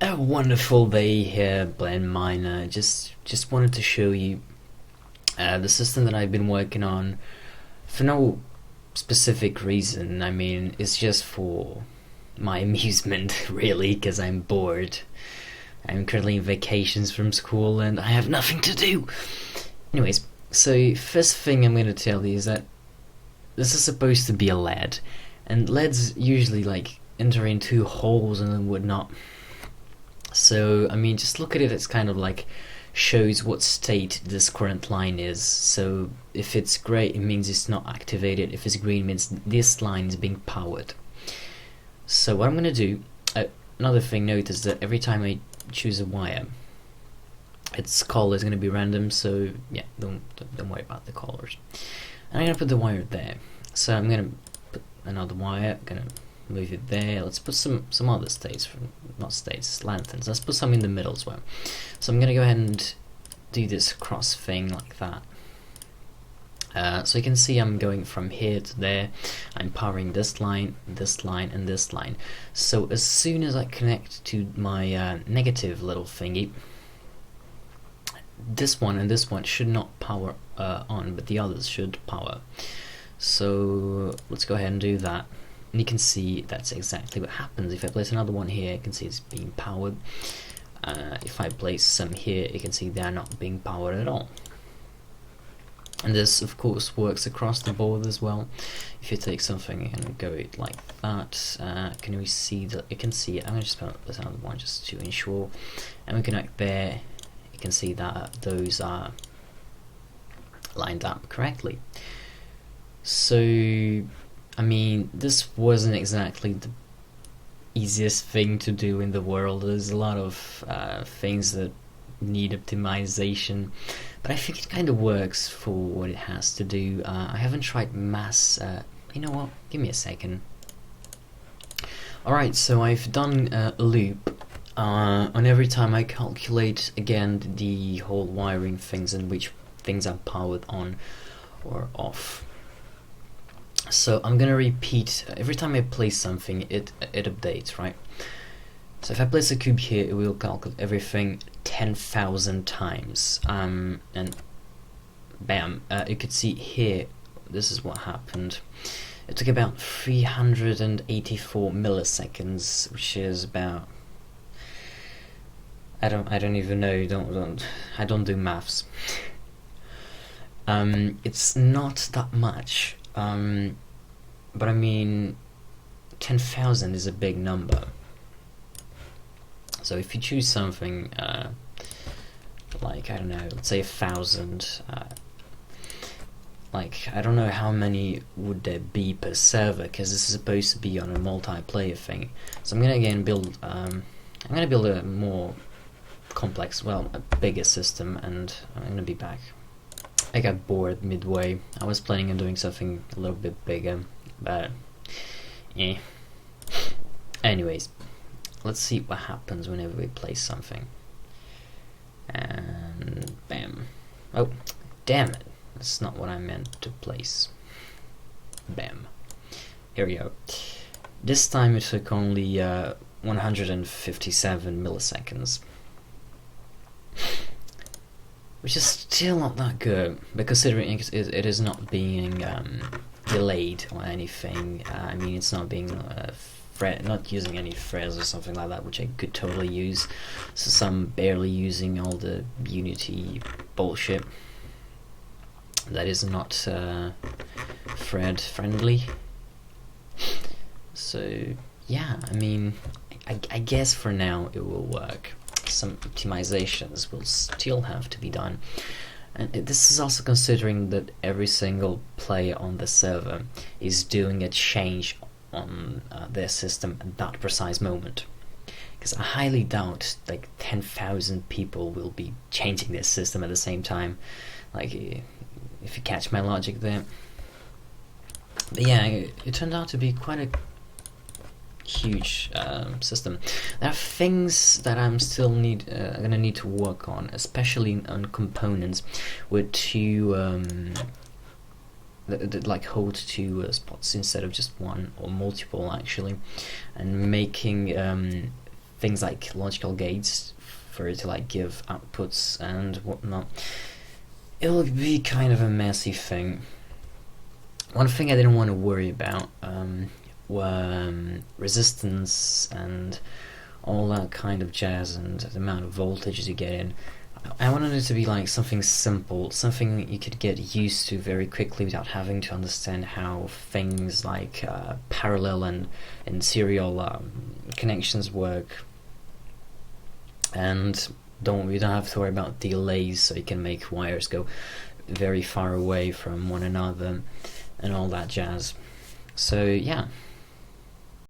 A wonderful day here, Blend Miner. Just wanted to show you the system that I've been working on for no specific reason. I mean, it's just for my amusement, really, because I'm bored. I'm currently in vacations from school and I have nothing to do. Anyways, so first thing I'm going to tell you is that this is supposed to be a LED, and LEDs usually like enter in two holes and then whatnot. So, I mean, just look at it, it's kind of like shows what state this current line is. So, if it's grey, it means it's not activated. If it's green, it means this line is being powered. So, what I'm going to do, another thing, notice that every time I choose a wire, its color is going to be random, so yeah, don't worry about the colors. And I'm going to put the wire there. So, I'm going to put another wire, going to move it there. Let's put some other states, not states, lanterns. Let's put some in the middle as well. So I'm gonna go ahead and do this cross thing like that. So you can see I'm going from here to there. I'm powering this line, and this line. So as soon as I connect to my negative little thingy, this one and this one should not power on, but the others should power. So let's go ahead and do that. And you can see that's exactly what happens. If I place another one here, you can see it's being powered. If I place some here, you can see they're not being powered at all. And this, of course, works across the board as well. If you take something and go it like that, can we see that? You can see it. I'm going to just place another one just to ensure. And we connect there. You can see that those are lined up correctly. So, I mean, this wasn't exactly the easiest thing to do in the world. There's a lot of things that need optimization, but I think it kind of works for what it has to do. I haven't tried mass. You know what? Give me a second. Alright, so I've done a loop on every time I calculate again the whole wiring things and which things are powered on or off. So I'm gonna repeat every time I place something, it updates, right? So if I place a cube here, it will calculate everything 10,000 times, and bam, you could see here. This is what happened. It took about 384 milliseconds, which is about I don't even know. I don't do maths. It's not that much. But I mean, 10,000 is a big number. So if you choose something like, I don't know, let's say 1,000, like, I don't know how many would there be per server, because this is supposed to be on a multiplayer thing. So I'm gonna again build, I'm gonna build a more complex, well, a bigger system, and I'm gonna be back. I got bored midway. I was planning on doing something a little bit bigger, but yeah. Anyways, let's see what happens whenever we place something. And bam. Oh, damn it. That's not what I meant to place. Bam. Here we go. This time it took only 157 milliseconds. Which is still not that good, but considering it is not being delayed or anything. I mean, it's not being not using any threads or something like that, which I could totally use. So some barely using all the Unity bullshit that is not thread friendly. So yeah, I mean, I guess for now it will work. Some optimizations will still have to be done, and this is also considering that every single player on the server is doing a change on their system at that precise moment, because I highly doubt like 10,000 people will be changing their system at the same time, like, if you catch my logic there. But yeah, it turned out to be quite a huge system. There are things that I'm still gonna need to work on, especially on components with two that like hold two spots instead of just one, or multiple actually, and making things like logical gates for it to like give outputs and whatnot, it'll be kind of a messy thing. One thing I didn't want to worry about were resistance and all that kind of jazz and the amount of voltages you get in. I wanted it to be like something simple, something that you could get used to very quickly without having to understand how things like parallel and serial connections work. And you don't have to worry about delays, so you can make wires go very far away from one another and all that jazz. So yeah,